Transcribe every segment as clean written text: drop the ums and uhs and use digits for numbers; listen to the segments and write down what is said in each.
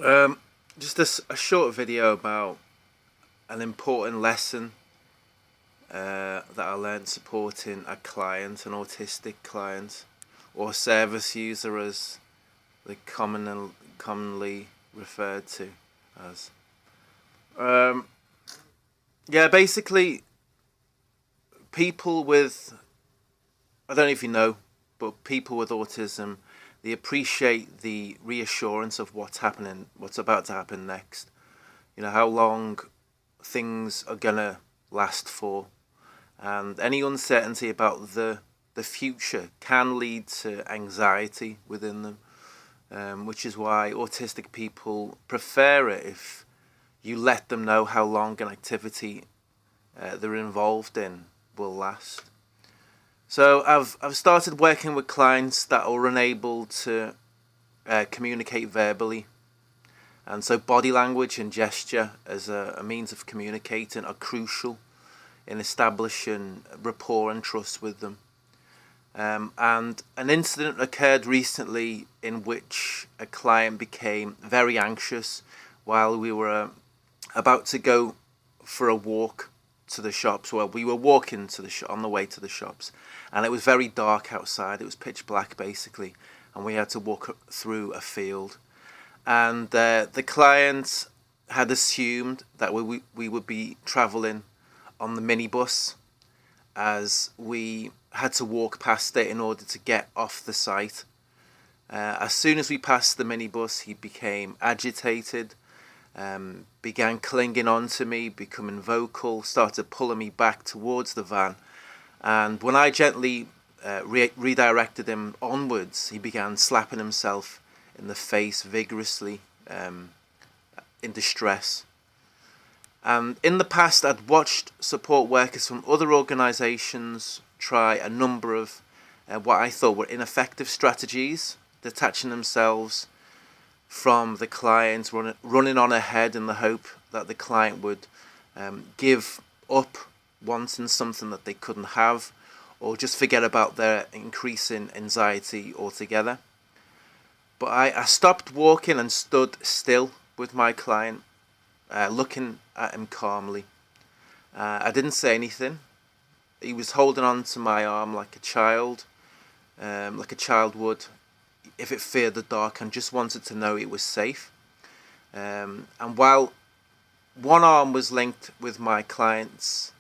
Um, just a short video about an important lesson that I learned supporting a client, an autistic client, or service user as they commonly referred to as. Um, yeah, basically, people with, I don't know if you know, but people with autism, they appreciate the reassurance of what's about to happen next. You know, how long things are gonna last for, and any uncertainty about the future can lead to anxiety within them, which is why autistic people prefer it if you let them know how long an activity they're involved in will last. So I've started working with clients that are unable to communicate verbally, and so body language and gesture as a means of communicating are crucial in establishing rapport and trust with them. And an incident occurred recently in which a client became very anxious while we were about to go for a walk to the shops. Well, we were walking to on the way to the shops, and it was very dark outside. It was pitch black basically, and we had to walk through a field. And the client had assumed that we would be travelling on the minibus, as we had to walk past it in order to get off the site. As soon as we passed the minibus, he became agitated, began clinging on to me, becoming vocal, started pulling me back towards the van. And when I gently redirected him onwards, he began slapping himself in the face vigorously, in distress. And in the past, I'd watched support workers from other organisations try a number of what I thought were ineffective strategies, detaching themselves from the client, running on ahead in the hope that the client would give up wanting something that they couldn't have, or just forget about their increasing anxiety altogether. But I stopped walking and stood still with my client, looking at him calmly. I didn't say anything. He was holding on to my arm like a child would if it feared the dark and just wanted to know it was safe. And while one arm was linked with my client's,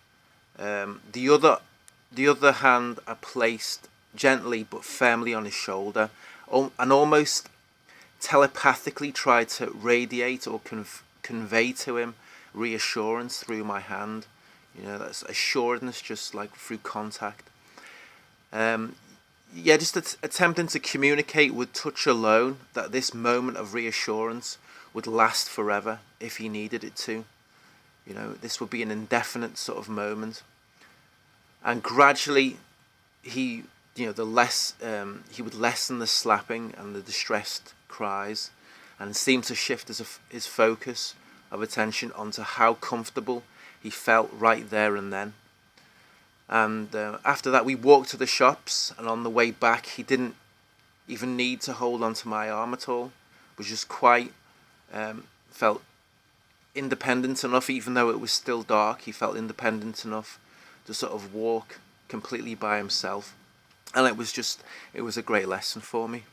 the other hand I placed gently but firmly on his shoulder, and almost telepathically tried to radiate or convey to him reassurance through my hand. You know, that's assuredness, just like through contact. Yeah, just attempting to communicate with touch alone that this moment of reassurance would last forever if he needed it to. You know, this would be an indefinite sort of moment. And gradually, he, the less he would lessen the slapping and the distressed cries, and seem to shift his focus of attention onto how comfortable he felt right there and then. And after that, we walked to the shops, and on the way back, he didn't even need to hold onto my arm at all. Was just quite felt independent enough, even though it was still dark. He felt independent enough to sort of walk completely by himself, and it was a great lesson for me.